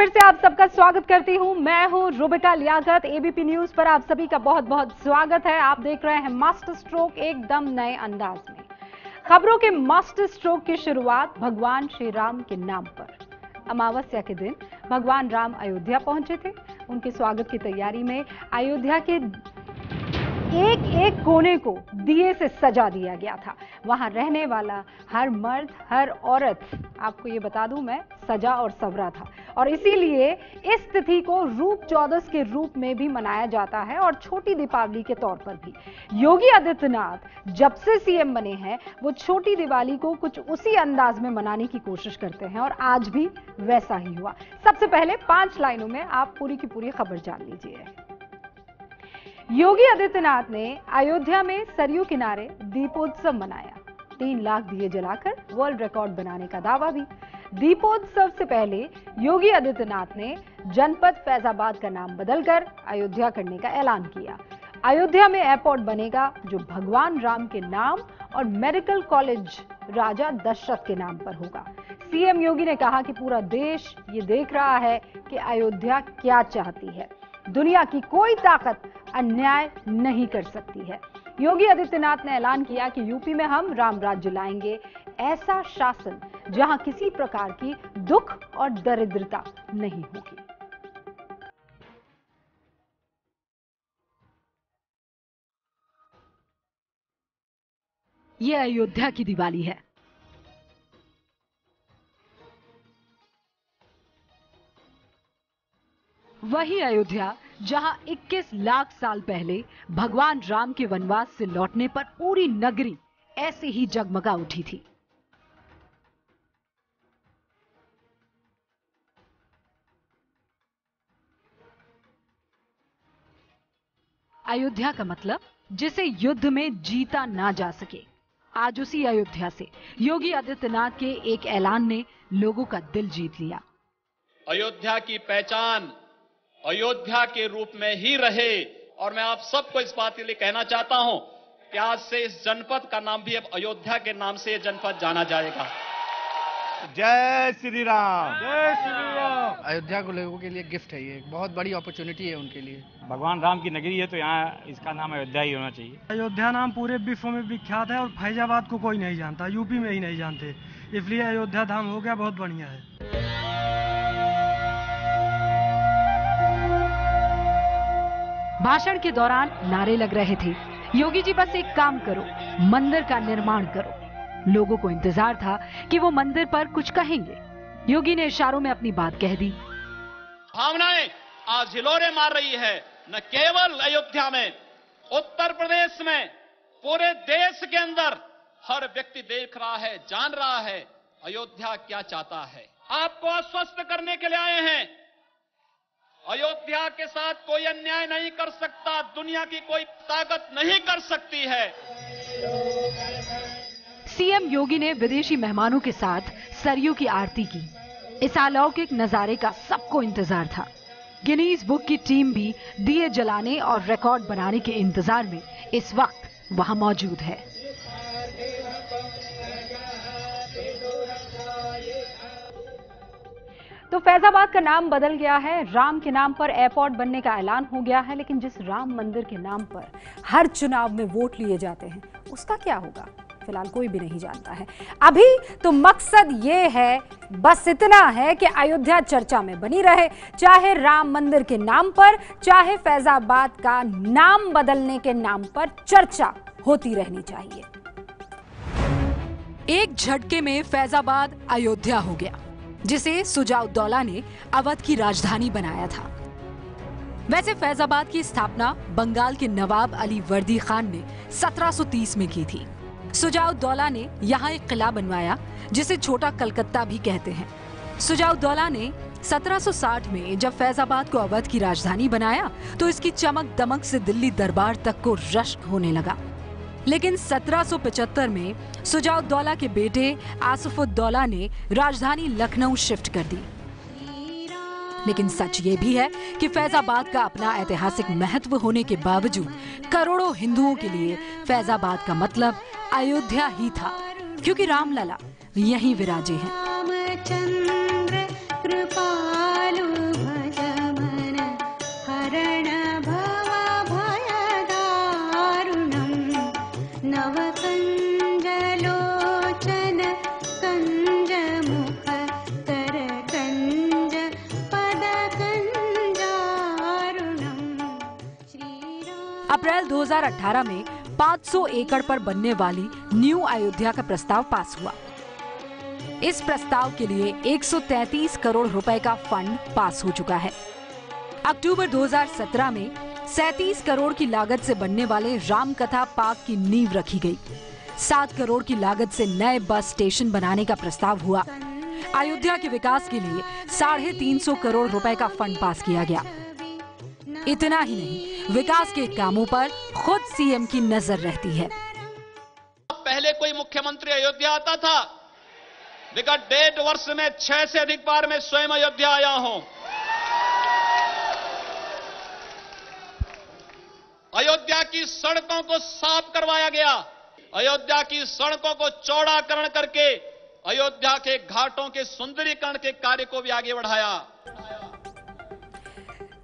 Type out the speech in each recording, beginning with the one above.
फिर से आप सबका स्वागत करती हूं। मैं हूं रुबिका लियाकत। एबीपी न्यूज पर आप सभी का बहुत बहुत स्वागत है। आप देख रहे हैं मास्टर स्ट्रोक एकदम नए अंदाज में। खबरों के मास्टर स्ट्रोक की शुरुआत भगवान श्री राम के नाम पर। अमावस्या के दिन भगवान राम अयोध्या पहुंचे थे। उनके स्वागत की तैयारी में अयोध्या के एक एक कोने को दिए से सजा दिया गया था। वहां रहने वाला हर मर्द हर औरत, आपको ये बता दूं मैं, सजा और सवरा था। और इसीलिए इस तिथि को रूप चौदस के रूप में भी मनाया जाता है और छोटी दीपावली के तौर पर भी। योगी आदित्यनाथ जब से सीएम बने हैं वो छोटी दिवाली को कुछ उसी अंदाज में मनाने की कोशिश करते हैं और आज भी वैसा ही हुआ। सबसे पहले 5 लाइनों में आप पूरी की पूरी खबर जान लीजिए। योगी आदित्यनाथ ने अयोध्या में सरयू किनारे दीपोत्सव मनाया। 3 लाख दिए जलाकर वर्ल्ड रिकॉर्ड बनाने का दावा भी। दीपोत्सव से पहले योगी आदित्यनाथ ने जनपद फैजाबाद का नाम बदलकर अयोध्या करने का ऐलान किया। अयोध्या में एयरपोर्ट बनेगा जो भगवान राम के नाम और मेडिकल कॉलेज राजा दशरथ के नाम पर होगा। सीएम योगी ने कहा कि पूरा देश ये देख रहा है कि अयोध्या क्या चाहती है। दुनिया की कोई ताकत अन्याय नहीं कर सकती है। योगी आदित्यनाथ ने ऐलान किया कि यूपी में हम राम राज्य लाएंगे, ऐसा शासन जहां किसी प्रकार की दुख और दरिद्रता नहीं होगी। यह अयोध्या की दिवाली है। वही अयोध्या जहां 21 लाख साल पहले भगवान राम के वनवास से लौटने पर पूरी नगरी ऐसे ही जगमगा उठी थी। अयोध्या का मतलब जिसे युद्ध में जीता ना जा सके। आज उसी अयोध्या से योगी आदित्यनाथ के एक ऐलान ने लोगों का दिल जीत लिया। अयोध्या की पहचान अयोध्या के रूप में ही रहे और मैं आप सबको इस बात के लिए कहना चाहता हूं कि आज से इस जनपद का नाम भी अब अयोध्या के नाम से यह जनपद जाना जाएगा। जय श्री राम। जय श्री राम। अयोध्या को लोगों के लिए गिफ्ट है, ये बहुत बड़ी अपॉर्चुनिटी है उनके लिए। भगवान राम की नगरी है तो यहाँ इसका नाम अयोध्या ही होना चाहिए। अयोध्या नाम पूरे विश्व में विख्यात है और फैजाबाद को कोई नहीं जानता, यूपी में ही नहीं जानते, इसलिए अयोध्या धाम हो गया, बहुत बढ़िया है। भाषण के दौरान नारे लग रहे थे, योगी जी बस एक काम करो, मंदिर का निर्माण करो। लोगों को इंतजार था कि वो मंदिर पर कुछ कहेंगे। योगी ने इशारों में अपनी बात कह दी। भावनाएं आज हिलोरे मार रही है, न केवल अयोध्या में, उत्तर प्रदेश में, पूरे देश के अंदर हर व्यक्ति देख रहा है, जान रहा है अयोध्या क्या चाहता है। आपको आश्वस्त करने के लिए आए हैं, अयोध्या के साथ कोई अन्याय नहीं कर सकता, दुनिया की कोई ताकत नहीं कर सकती है। सीएम योगी ने विदेशी मेहमानों के साथ सरयू की आरती की। इस अलौकिक नजारे का सबको इंतजार था। गिनीज बुक की टीम भी दिए जलाने और रिकॉर्ड बनाने के इंतजार में इस वक्त वहां मौजूद है। तो फैजाबाद का नाम बदल गया है, राम के नाम पर एयरपोर्ट बनने का ऐलान हो गया है, लेकिन जिस राम मंदिर के नाम पर हर चुनाव में वोट लिए जाते हैं उसका क्या होगा, फिलहाल कोई भी नहीं जानता है। अभी तो मकसद ये है, बस इतना है कि अयोध्या चर्चा में बनी रहे, चाहे राम मंदिर के नाम पर, चाहे फैजाबाद का नाम बदलने के नाम पर चर्चा होती रहनी चाहिए। एक झटके में फैजाबाद अयोध्या हो गया, जिसे सुजाउद्दौला ने अवध की राजधानी बनाया था। वैसे फैजाबाद की स्थापना बंगाल के नवाब अली वर्दी खान ने 1730 में की थी। सुजाउद्दौला ने यहाँ एक किला बनवाया जिसे छोटा कलकत्ता भी कहते हैं। सुजाउद्दौला ने 1760 में जब फैजाबाद को अवध की राजधानी बनाया तो इसकी चमक दमक से दिल्ली दरबार तक को रश्क होने लगा। लेकिन 1775 में सुजाउद्दौला के बेटे आसिफुद्दौला ने राजधानी लखनऊ शिफ्ट कर दी। लेकिन सच ये भी है कि फैजाबाद का अपना ऐतिहासिक महत्व होने के बावजूद करोड़ों हिंदुओं के लिए फैजाबाद का मतलब अयोध्या ही था, क्योंकि रामलला यहीं विराजे हैं। कञ्जलोचन कञ्जमुख कर कञ्ज पद कञ्जारुणम् श्रीराम। अप्रैल 2018 में 500 एकड़ पर बनने वाली न्यू अयोध्या का प्रस्ताव पास हुआ। इस प्रस्ताव के लिए 133 करोड़ रुपए का फंड पास हो चुका है। अक्टूबर 2017 में 37 करोड़ की लागत से बनने वाले रामकथा पार्क की नींव रखी गई। 7 करोड़ की लागत से नए बस स्टेशन बनाने का प्रस्ताव हुआ। अयोध्या के विकास के लिए 350 करोड़ रुपए का फंड पास किया गया। इतना ही नहीं, विकास के कामों पर खुद सीएम की नजर रहती है। पहले कोई मुख्यमंत्री अयोध्या आता था, विगत 1.5 वर्ष में 6 से अधिक बार मैं स्वयं अयोध्या आया हूं। अयोध्या की सड़कों को साफ करवाया गया। अयोध्या की सड़कों को चौड़ाकरण करके अयोध्या के घाटों के सुंदरीकरण के कार्य को भी आगे बढ़ाया।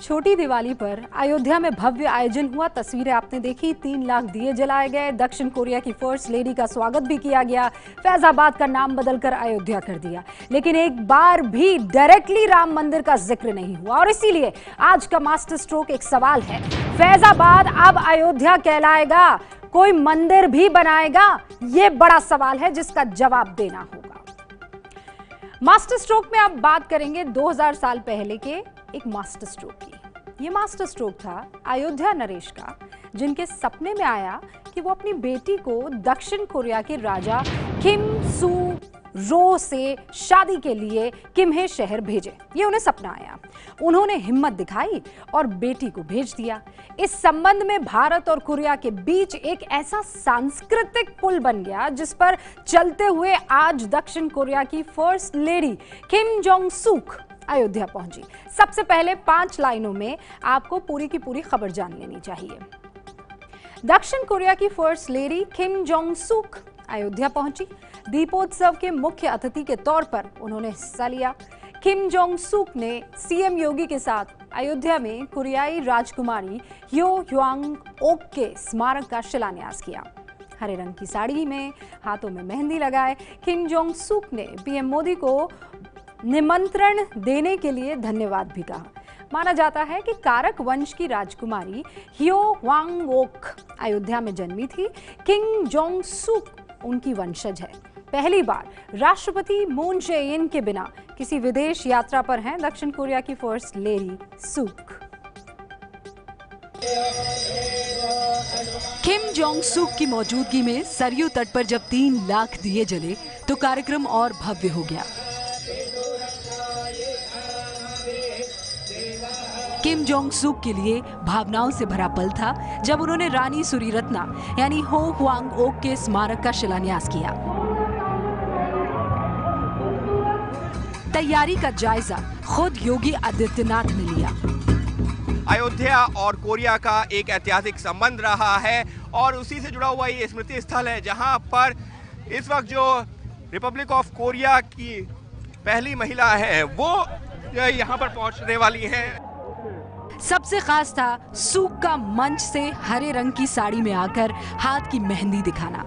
छोटी दिवाली पर अयोध्या में भव्य आयोजन हुआ। तस्वीरें आपने देखी। 3 लाख दिए जलाए गए। दक्षिण कोरिया की फर्स्ट लेडी का स्वागत भी किया गया। फैजाबाद का नाम बदलकर अयोध्या कर दिया, लेकिन एक बार भी डायरेक्टली राम मंदिर का जिक्र नहीं हुआ। और इसीलिए आज का मास्टर स्ट्रोक एक सवाल है, फैजाबाद अब अयोध्या कहलाएगा? कोई मंदिर भी बनाएगा? ये बड़ा सवाल है जिसका जवाब देना होगा। मास्टर स्ट्रोक में आप बात करेंगे 2000 साल पहले के एक मास्टर स्ट्रोक की। ये मास्टर स्ट्रोक था अयोध्या नरेश का, जिनके सपने में आया कि वो अपनी बेटी को दक्षिण कोरिया के राजा किम सू रो से शादी के लिए किम्हे शहर भेजे। ये उन्हें सपना आया। उन्होंने हिम्मत दिखाई और बेटी को भेज दिया। इस संबंध में भारत और कोरिया के बीच एक ऐसा सांस्कृतिक पुल बन गया जिस पर चलते हुए आज दक्षिण कोरिया की first lady Kim Jong Sook Ayodhya पहुंची। सबसे पहले 5 लाइनों में आपको पूरी की पूरी खबर जान लेनी चाहिए। दक्षिण कोरिया की first lady Kim Jong Sook Ayodhya पहुंची। दीपोत्सव के मुख्य अतिथि के तौर पर उन्होंने हिस्सा लिया। किम जोंग सूक ने सीएम योगी के साथ अयोध्या में कोरियाई राजकुमारी ह्यो ह्वांग ओक के स्मारक का शिलान्यास किया। हरे रंग की साड़ी में हाथों में मेहंदी लगाए किम जोंग सूक ने पीएम मोदी को निमंत्रण देने के लिए धन्यवाद भी कहा। माना जाता है कि कारक वंश की राजकुमारी ह्यो ह्वांग ओक अयोध्या में जन्मी थी। किम जोंग सूक उनकी वंशज है। पहली बार राष्ट्रपति मून जे-इन के बिना किसी विदेश यात्रा पर हैं दक्षिण कोरिया की फर्स्ट लेडी सूक। किम जोंग सूक की मौजूदगी में सरयू तट पर जब 3 लाख दिए जले तो कार्यक्रम और भव्य हो गया। किम जोंग सूक के लिए भावनाओं से भरा पल था जब उन्होंने रानी सुरीरत्ना यानी हो ह्वांग ओक के स्मारक का शिलान्यास किया। तैयारी का जायजा खुद योगी आदित्यनाथ ने लिया। अयोध्या और कोरिया का एक ऐतिहासिक संबंध रहा है और उसी से जुड़ा हुआ ये स्मृति स्थल है जहां पर इस वक्त जो रिपब्लिक ऑफ कोरिया की पहली महिला है वो यहां पर पहुंचने वाली हैं। सबसे खास था सूक का मंच से हरे रंग की साड़ी में आकर हाथ की मेहंदी दिखाना।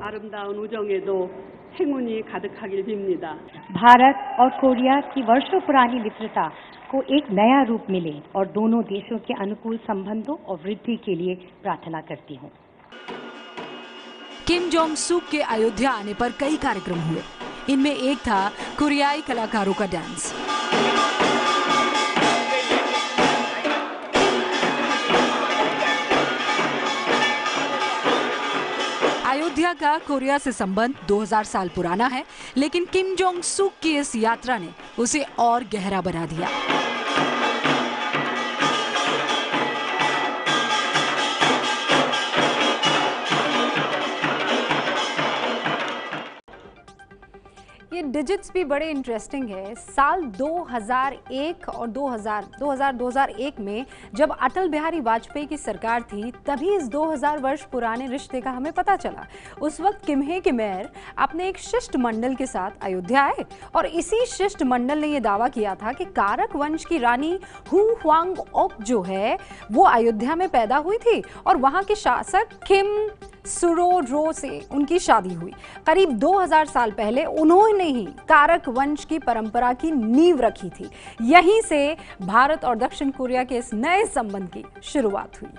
아름다운 우정에도 행운이 가득하길 빕니다. भारत और कोरिया की वर्षों पुरानी मित्रता को एक नया रूप मिले और दोनों देशों के अनुकूल संबंधों और वृद्धि के लिए प्रार्थना करती हूँ। किम जोंग सूक के अयोध्या आने पर कई कार्यक्रम हुए। इनमें एक था कोरियाई कलाकारों का डांस। अयोध्या का कोरिया से संबंध 2000 साल पुराना है, लेकिन किम जोंग सूक की इस यात्रा ने उसे और गहरा बना दिया। ये डिजिट्स भी बड़े इंटरेस्टिंग है। साल 2001 और 2001 में जब अटल बिहारी वाजपेयी की सरकार थी, तभी इस 2000 वर्ष पुराने रिश्ते का हमें पता चला। उस वक्त किम्हे के मेयर अपने एक शिष्टमंडल के साथ अयोध्या आए और इसी शिष्टमंडल ने यह दावा किया था कि कारक वंश की रानी हु हुआंग ओक जो है वो अयोध्या में पैदा हुई थी और वहां के शासक किम सुरोरो से उनकी शादी हुई। करीब 2000 साल पहले उन्होंने ही कारक वंश की परंपरा की नींव रखी थी। यहीं से भारत और दक्षिण कोरिया के इस नए संबंध की शुरुआत हुई।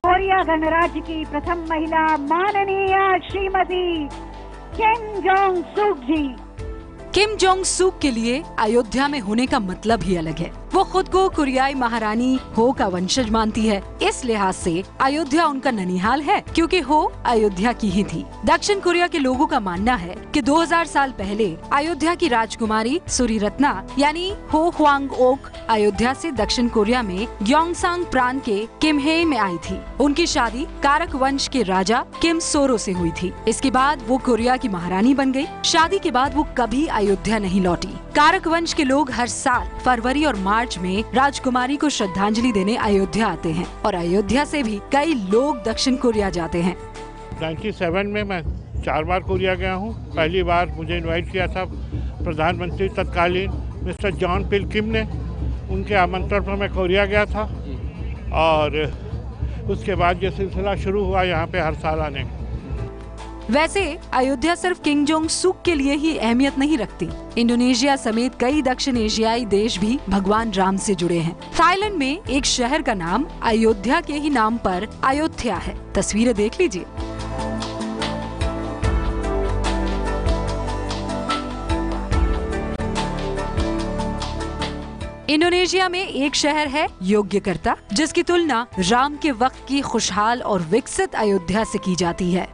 कोरिया गणराज्य की प्रथम महिला माननीय श्रीमती किम जोंग सुक जी। किम जोंग सुक के लिए अयोध्या में होने का मतलब ही अलग है। वो खुद को कोरियाई महारानी हो का वंशज मानती है। इस लिहाज से अयोध्या उनका ननिहाल है क्योंकि हो अयोध्या की ही थी। दक्षिण कोरिया के लोगों का मानना है कि 2000 साल पहले अयोध्या की राजकुमारी सूरीरत्ना यानी हो हुआंग ओक अयोध्या से दक्षिण कोरिया में ग्योंगसांग प्रांत के किम्हे में आई थी। उनकी शादी कारक वंश के राजा किम सोरो से हुई थी। इसके बाद वो कोरिया की महारानी बन गई। शादी के बाद वो कभी अयोध्या नहीं लौटी। कारक वंश के लोग हर साल फरवरी और मार्च में राजकुमारी को श्रद्धांजलि देने अयोध्या आते हैं और अयोध्या से भी कई लोग दक्षिण कोरिया जाते हैं। 97 में मैं 4 बार कोरिया गया हूँ। पहली बार मुझे इनवाइट किया था प्रधानमंत्री तत्कालीन मिस्टर जॉन पिल किम ने। उनके आमंत्रण पर मैं कोरिया गया था और उसके बाद ये सिलसिला शुरू हुआ यहाँ पे हर साल आने। वैसे अयोध्या सिर्फ किम जोंग सुक के लिए ही अहमियत नहीं रखती। इंडोनेशिया समेत कई दक्षिण एशियाई देश भी भगवान राम से जुड़े हैं। थाईलैंड में एक शहर का नाम अयोध्या के ही नाम पर अयोध्या है। तस्वीरें देख लीजिए। इंडोनेशिया में एक शहर है योग्यकर्ता, जिसकी तुलना राम के वक्त की खुशहाल और विकसित अयोध्या से की जाती है।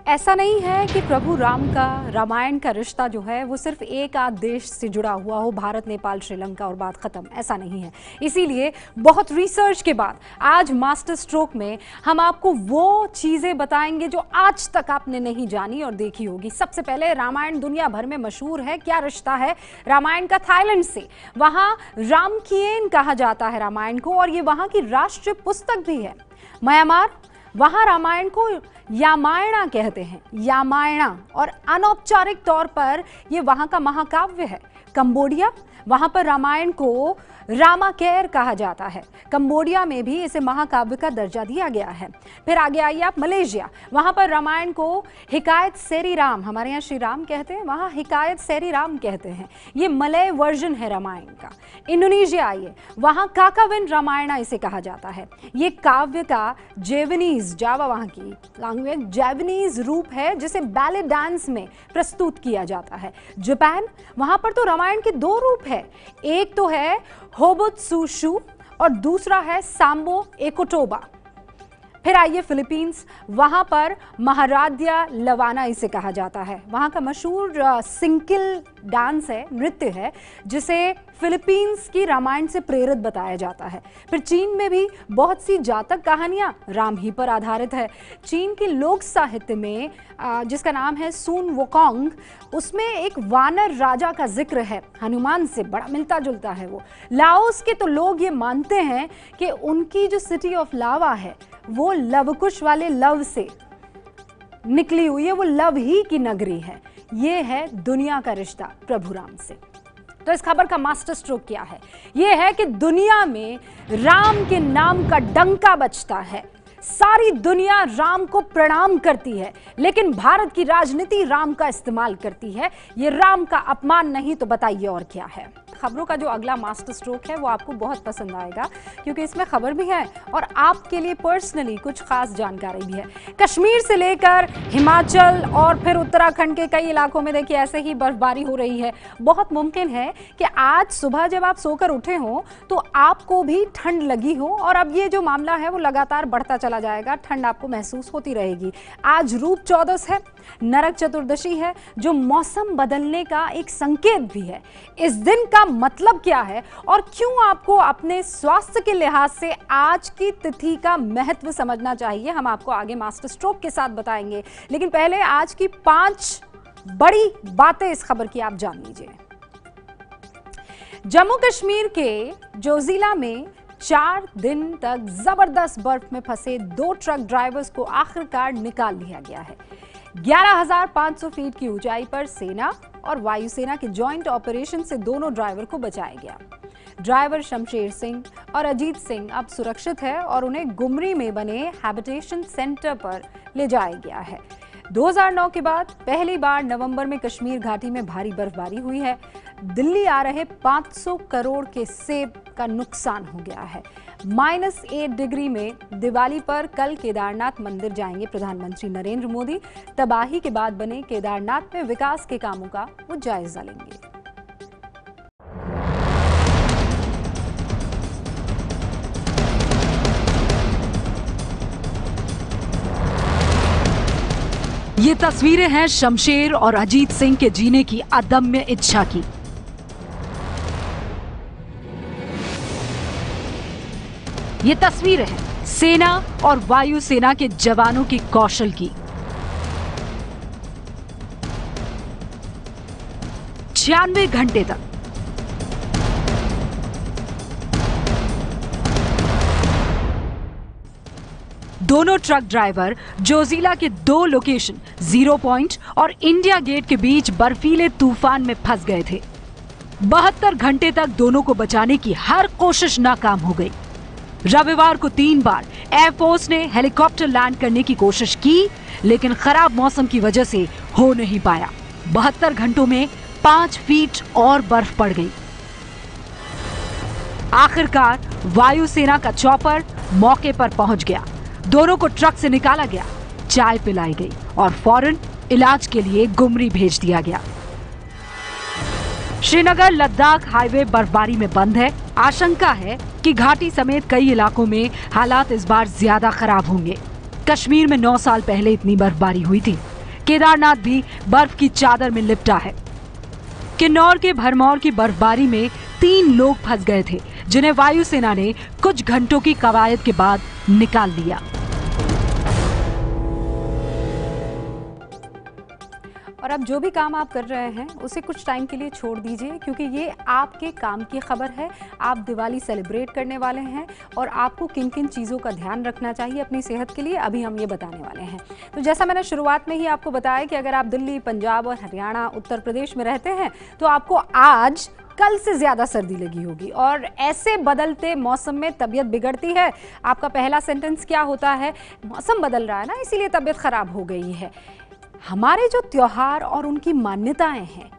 ऐसा नहीं है कि प्रभु राम का रामायण का रिश्ता जो है वो सिर्फ एक आध देश से जुड़ा हुआ हो, भारत नेपाल श्रीलंका और बात खत्म, ऐसा नहीं है। इसीलिए बहुत रिसर्च के बाद आज मास्टर स्ट्रोक में हम आपको वो चीज़ें बताएंगे जो आज तक आपने नहीं जानी और देखी होगी। सबसे पहले रामायण दुनिया भर में मशहूर है। क्या रिश्ता है रामायण का थाईलैंड से? वहाँ रामकियन कहा जाता है रामायण को और ये वहाँ की राष्ट्रीय पुस्तक भी है। म्यांमार, वहाँ रामायण को यामायणा कहते हैं, यामायणा, और अनौपचारिक तौर पर ये वहाँ का महाकाव्य है। कंबोडिया, वहाँ पर रामायण को रामाकेर कहा जाता है। कंबोडिया में भी इसे महाकाव्य का दर्जा दिया गया है। फिर आगे आइए आप मलेशिया, वहाँ पर रामायण को हिकायत सेरी राम, हमारे यहाँ श्री राम कहते हैं, वहाँ हिकायत सेरी राम कहते हैं। ये मलय वर्जन है रामायण का। इंडोनेशिया आइए, वहाँ काकाविन रामायणा इसे कहा जाता है। ये काव्य का जेवनीज, जावा वहाँ की लैंग्वेज, जेवनीज रूप है जिसे बैले डांस में प्रस्तुत किया जाता है। जापान, वहाँ पर तो रामायण के 2 रूप है। एक तो है होबुत्सुशु और दूसरा है सांबो एकोटोबा। फिर आइए फिलीपींस, वहां पर महाराध्या लवाना इसे कहा जाता है। वहां का मशहूर सिंकिल डांस है, नृत्य है, जिसे फिलीपींस की रामायण से प्रेरित बताया जाता है। फिर चीन में भी बहुत सी जातक कहानियां राम ही पर आधारित है। चीन के लोक साहित्य में जिसका नाम है सुन वोकोंग, उसमें एक वानर राजा का जिक्र है, हनुमान से बड़ा मिलता जुलता है वो। लाओस के तो लोग ये मानते हैं कि उनकी जो सिटी ऑफ लावा है वो लवकुश वाले लव से निकली हुई है, वो लव ही की नगरी है। ये है दुनिया का रिश्ता प्रभु राम से। तो इस खबर का मास्टर स्ट्रोक क्या है? ये है कि दुनिया में राम के नाम का डंका बजता है। सारी दुनिया राम को प्रणाम करती है, लेकिन भारत की राजनीति राम का इस्तेमाल करती है। ये राम का अपमान नहीं तो बताइए और क्या है? खबरों का जो अगला मास्टर स्ट्रोक है वो आपको बहुत पसंद आएगा, क्योंकि इसमें खबर भी है और आपके लिए पर्सनली कुछ खास जानकारी भी है। कश्मीर से लेकर हिमाचल और फिर उत्तराखंड के कई इलाकों में देखिए ऐसे ही बर्फबारी हो रही है। बहुत मुमकिन है कि आज सुबह जब आप सोकर उठे हो तो आपको भी ठंड लगी हो, और अब ये जो मामला है वो लगातार बढ़ता चला जाएगा। ठंड आपको महसूस होती रहेगी। आज रूप चौदस है, नरक चतुर्दशी है, जो मौसम बदलने का एक संकेत भी है। इस दिन का मतलब क्या है और क्यों आपको अपने स्वास्थ्य के लिहाज से आज की तिथि का महत्व समझना चाहिए, हम आपको आगे मास्टर स्ट्रोक के साथ बताएंगे। लेकिन पहले आज की 5 बड़ी बातें इस खबर की आप जान लीजिए। जम्मू कश्मीर के जोजिला में 4 दिन तक जबरदस्त बर्फ में फंसे 2 ट्रक ड्राइवर्स को आखिरकार निकाल लिया गया है। 11,500 फीट की ऊंचाई पर सेना और वायुसेना के जॉइंट ऑपरेशन से दोनों ड्राइवर को बचाया गया। ड्राइवर शमशेर सिंह और अजीत सिंह अब सुरक्षित है और उन्हें गुमरी में बने हैबिटेशन सेंटर पर ले जाया गया है। 2009 के बाद पहली बार नवंबर में कश्मीर घाटी में भारी बर्फबारी हुई है। दिल्ली आ रहे 500 करोड़ के सेब का नुकसान हो गया है। -8 डिग्री में दिवाली पर कल केदारनाथ मंदिर जाएंगे प्रधानमंत्री नरेंद्र मोदी। तबाही के बाद बने केदारनाथ में विकास के कामों का वो जायजा लेंगे। ये तस्वीरें हैं शमशेर और अजीत सिंह के जीने की अदम्य इच्छा की। ये तस्वीरें हैं सेना और वायुसेना के जवानों की कौशल की। 96 घंटे तक दोनों ट्रक ड्राइवर जोजिला के 2 लोकेशन 0 पॉइंट और इंडिया गेट के बीच बर्फीले तूफान में फंस गए थे। 72 घंटे तक दोनों को बचाने की हर कोशिश नाकाम हो गई। रविवार को 3 बार एयरफोर्स ने हेलीकॉप्टर लैंड करने की कोशिश की, लेकिन खराब मौसम की वजह से हो नहीं पाया। 72 घंटों में 5 फीट और बर्फ पड़ गई। आखिरकार वायुसेना का चॉपर मौके पर पहुंच गया। दोनों को ट्रक से निकाला गया, चाय पिलाई गई और फौरन इलाज के लिए गुमरी भेज दिया गया। श्रीनगर लद्दाख हाईवे बर्फबारी में बंद है। आशंका है कि घाटी समेत कई इलाकों में हालात इस बार ज्यादा खराब होंगे। कश्मीर में 9 साल पहले इतनी बर्फबारी हुई थी। केदारनाथ भी बर्फ की चादर में लिपटा है। किन्नौर के भरमौर की बर्फबारी में 3 लोग फंस गए थे, जिन्हें वायुसेना ने कुछ घंटों की कवायद के बाद निकाल लिया। और अब जो भी काम आप कर रहे हैं उसे कुछ टाइम के लिए छोड़ दीजिए, क्योंकि ये आपके काम की खबर है। आप दिवाली सेलिब्रेट करने वाले हैं और आपको किन किन चीज़ों का ध्यान रखना चाहिए अपनी सेहत के लिए, अभी हम ये बताने वाले हैं। तो जैसा मैंने शुरुआत में ही आपको बताया कि अगर आप दिल्ली, पंजाब और हरियाणा, उत्तर प्रदेश में रहते हैं तो आपको आज कल से ज़्यादा सर्दी लगी होगी और ऐसे बदलते मौसम में तबीयत बिगड़ती है। आपका पहला सेंटेंस क्या होता है? मौसम बदल रहा है ना, इसीलिए तबीयत खराब हो गई है। हमारे जो त्योहार और उनकी मान्यताएं हैं,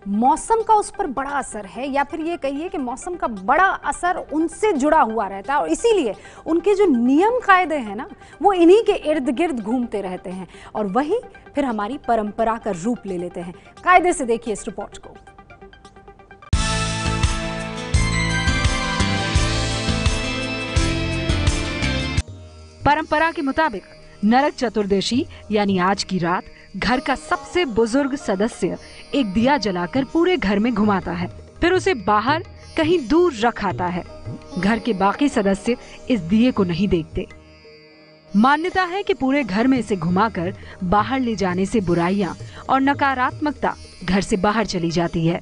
मौसम का उस पर बड़ा असर है, या फिर ये कहिए कि मौसम का बड़ा असर उनसे जुड़ा हुआ रहता है और इसीलिए उनके जो नियम कायदे हैं ना, वो इन्हीं के इर्द गिर्द घूमते रहते हैं और वही फिर हमारी परंपरा का रूप ले लेते हैं। कायदे से देखिए इस रिपोर्ट को। परंपरा के मुताबिक नरक चतुर्दशी यानी आज की रात घर का सबसे बुजुर्ग सदस्य एक दिया जलाकर पूरे घर में घुमाता है, फिर उसे बाहर कहीं दूर रख आता है। घर के बाकी सदस्य इस दिए को नहीं देखते। मान्यता है कि पूरे घर में इसे घुमाकर बाहर ले जाने से बुराइयां और नकारात्मकता घर से बाहर चली जाती है।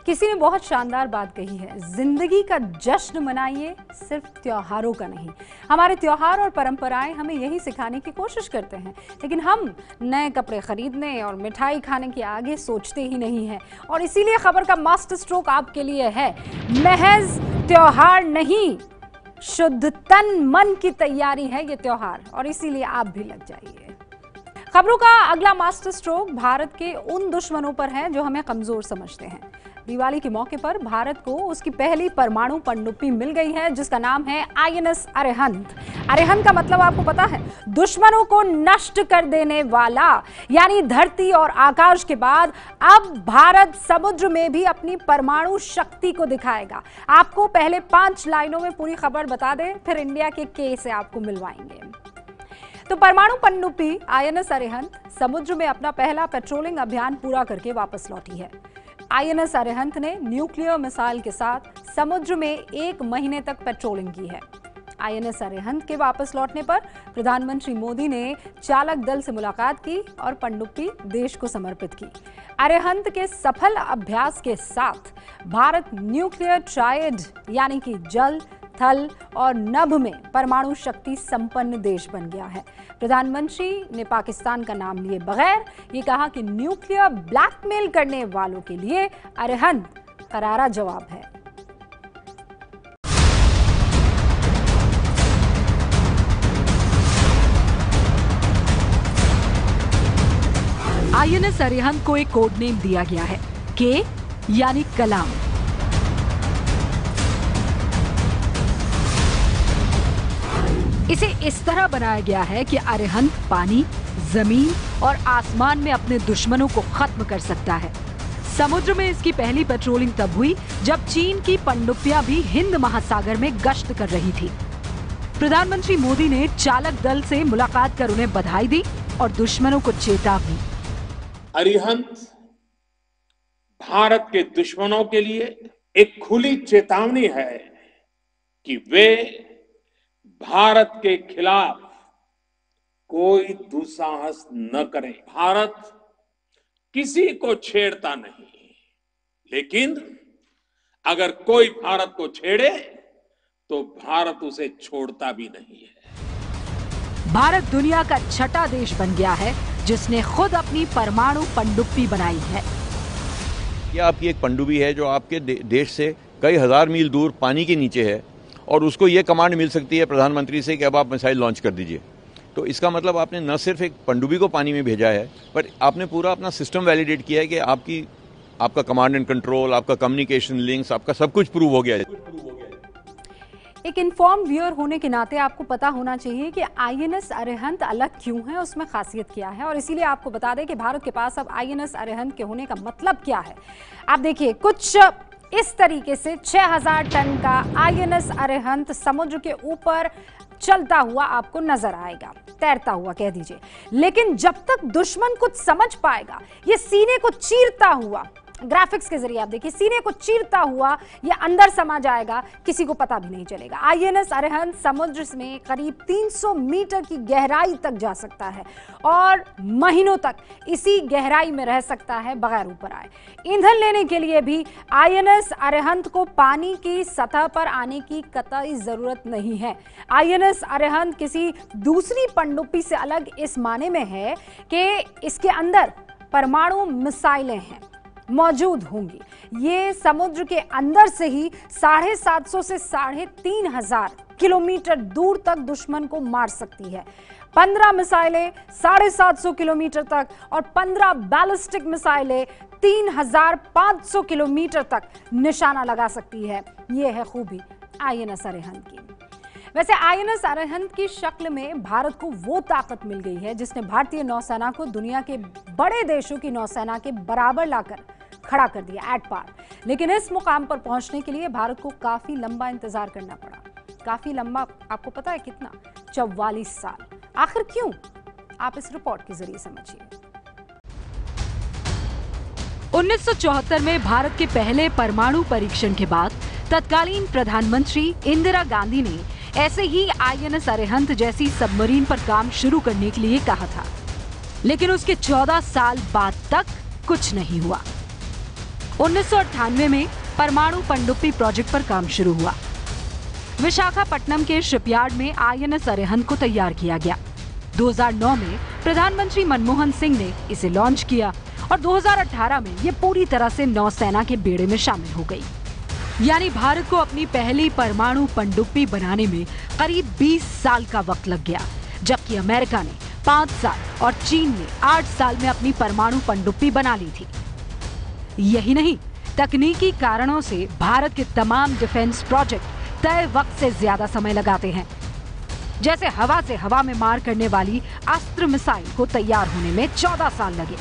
किसी ने बहुत शानदार बात कही है, जिंदगी का जश्न मनाइए, सिर्फ त्योहारों का नहीं। हमारे त्योहार और परंपराएं हमें यही सिखाने की कोशिश करते हैं, लेकिन हम नए कपड़े खरीदने और मिठाई खाने के आगे सोचते ही नहीं हैं। और इसीलिए खबर का मास्टर स्ट्रोक आपके लिए है, महज त्योहार नहीं, शुद्ध तन मन की तैयारी है ये त्योहार, और इसीलिए आप भी लग जाइए। खबरों का अगला मास्टर स्ट्रोक भारत के उन दुश्मनों पर है जो हमें कमजोर समझते हैं। दिवाली के मौके पर भारत को उसकी पहली परमाणु पनडुब्बी मिल गई है, जिसका नाम है INS अरिहंत। अरिहंत का मतलब आपको पता है? दुश्मनों को नष्ट कर देने वाला। यानी धरती और आकाश के बाद अब भारत समुद्र में भी अपनी परमाणु शक्ति को दिखाएगा। आपको पहले 5 लाइनों में पूरी खबर बता दें, फिर इंडिया के के से आपको मिलवाएंगे। तो परमाणु पनडुब्बी INS अरिहंत समुद्र में अपना पहला पेट्रोलिंग अभियान पूरा करके वापस लौटी है। INS अरिहंत ने न्यूक्लियर मिसाइल के साथ समुद्र में 1 महीने तक पेट्रोलिंग की है। INS अरिहंत के वापस लौटने पर प्रधानमंत्री मोदी ने चालक दल से मुलाकात की और पनडुब्बी देश को समर्पित की। अरिहंत के सफल अभ्यास के साथ भारत न्यूक्लियर ट्रायड यानी कि जल, थल और नभ में परमाणु शक्ति संपन्न देश बन गया है। प्रधानमंत्री ने पाकिस्तान का नाम लिए बगैर ये कहा कि न्यूक्लियर ब्लैकमेल करने वालों के लिए अरिहंत करारा जवाब है। INS अरिहंत को एक कोड नेम दिया गया है, के यानी कलाम। इसे इस तरह बनाया गया है कि अरिहंत पानी, जमीन और आसमान में अपने दुश्मनों को खत्म कर सकता है। समुद्र में इसकी पहली पेट्रोलिंग तब हुई जब चीन की पनडुब्बियां भी हिंद महासागर में गश्त कर रही थी। प्रधानमंत्री मोदी ने चालक दल से मुलाकात कर उन्हें बधाई दी और दुश्मनों को चेतावनी। अरिहंत भारत के दुश्मनों के लिए एक खुली चेतावनी है कि वे भारत के खिलाफ कोई दुस्साहस न करें। भारत किसी को छेड़ता नहीं, लेकिन अगर कोई भारत को छेड़े तो भारत उसे छोड़ता भी नहीं है। भारत दुनिया का छठा देश बन गया है जिसने खुद अपनी परमाणु पनडुब्बी बनाई है। ये आपकी एक पनडुब्बी है जो आपके देश से कई हजार मील दूर पानी के नीचे है और उसको ये कमांड मिल सकती है प्रधानमंत्री से कि अब आप मिसाइल लॉन्च कर दीजिए। तो इसका मतलब आपने न सिर्फ एक पनडुब्बी को पानी में भेजा है, पर आपने पूरा अपना सिस्टम वैलिडेट किया है कि आपका कमांड एंड कंट्रोल, आपका कम्युनिकेशन लिंक्स, आपका सब कुछ प्रूव हो गया है। एक इन्फॉर्म व्यूअर होने के नाते आपको पता होना चाहिए कि INS अरिहंत अलग क्यों है, उसमें खासियत क्या है, और इसीलिए आपको बता दें कि भारत के पास अब INS अरिहंत के होने का मतलब क्या है। आप देखिए, कुछ इस तरीके से 6000 टन का INS अरिहंत समुद्र के ऊपर चलता हुआ आपको नजर आएगा, तैरता हुआ कह दीजिए। लेकिन जब तक दुश्मन कुछ समझ पाएगा, ये सीने को चीरता हुआ, ग्राफिक्स के जरिए आप देखिए, सीने को चीरता हुआ ये अंदर समा जाएगा, किसी को पता भी नहीं चलेगा। INS अरिहंत समुद्र में करीब 300 मीटर की गहराई तक जा सकता है और महीनों तक इसी गहराई में रह सकता है बगैर ऊपर आए। ईंधन लेने के लिए भी INS अरिहंत को पानी की सतह पर आने की कतई जरूरत नहीं है। INS अरिहंत किसी दूसरी पनडुब्बी से अलग इस माने में है कि इसके अंदर परमाणु मिसाइलें हैं, मौजूद होंगी। ये समुद्र के अंदर से ही 750 से 3500 किलोमीटर दूर तक दुश्मन को मार सकती है। 15 मिसाइलें 750 किलोमीटर तक और 15 बैलिस्टिक मिसाइलें 3500 किलोमीटर तक निशाना लगा सकती है। यह है खूबी INS अरिहंत की। वैसे INS अरिहंत की शक्ल में भारत को वो ताकत मिल गई है जिसने भारतीय नौसेना को दुनिया के बड़े देशों की नौसेना के बराबर लाकर खड़ा कर दिया, एट पार। लेकिन इस मुकाम पर पहुंचने के लिए भारत को काफी लंबा इंतजार करना पड़ा। काफी लंबा, आपको पता है कितना? 44 साल। आखिर क्यों? आप इस रिपोर्ट के जरिए समझिए। 1974 में भारत के पहले परमाणु परीक्षण के बाद तत्कालीन प्रधानमंत्री इंदिरा गांधी ने ऐसे ही INS अरिहंत जैसी सबमरीन पर काम शुरू करने के लिए कहा था, लेकिन उसके 14 साल बाद तक कुछ नहीं हुआ। 1998 में परमाणु पनडुब्बी प्रोजेक्ट पर काम शुरू हुआ। विशाखापट्टनम के शिपयार्ड में INS अरिहंत को तैयार किया गया। 2009 में प्रधानमंत्री मनमोहन सिंह ने इसे लॉन्च किया और 2018 में ये पूरी तरह से नौसेना के बेड़े में शामिल हो गई। यानी भारत को अपनी पहली परमाणु पनडुब्बी बनाने में करीब 20 साल का वक्त लग गया, जबकि अमेरिका ने 5 साल और चीन ने 8 साल में अपनी परमाणु पनडुब्बी बना ली थी। यही नहीं, तकनीकी कारणों से भारत के तमाम डिफेंस प्रोजेक्ट तय वक्त से ज्यादा समय लगाते हैं। जैसे हवा से हवा में मार करने वाली अस्त्र मिसाइल को तैयार होने में 14 साल लगे।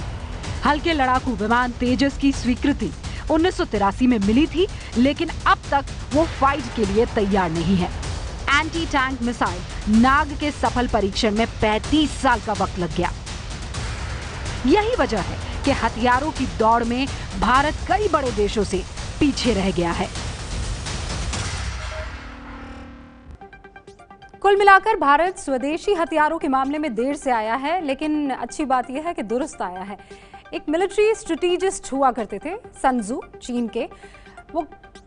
हल्के लड़ाकू विमान तेजस की स्वीकृति 1983 में मिली थी, लेकिन अब तक वो फाइट के लिए तैयार नहीं है। एंटी टैंक मिसाइल नाग के सफल परीक्षण में 35 साल का वक्त लग गया। यही वजह है कि हथियारों की दौड़ में भारत कई बड़े देशों से पीछे रह गया है। कुल मिलाकर भारत स्वदेशी हथियारों के मामले में देर से आया है, लेकिन अच्छी बात यह है कि दुरुस्त आया है। एक मिलिट्री स्ट्रेटेजिस्ट हुआ करते थे सन त्सू, चीन के। वो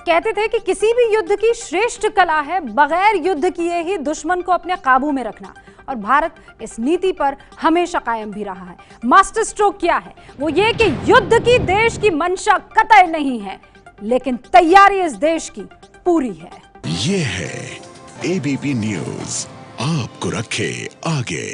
कहते थे कि किसी भी युद्ध की श्रेष्ठ कला है बगैर युद्ध किए ही दुश्मन को अपने काबू में रखना, और भारत इस नीति पर हमेशा कायम भी रहा है। मास्टर स्ट्रोक क्या है? वो ये कि युद्ध की देश की मंशा कतई नहीं है, लेकिन तैयारी इस देश की पूरी है। ये है एबीपी न्यूज़, आपको रखे आगे।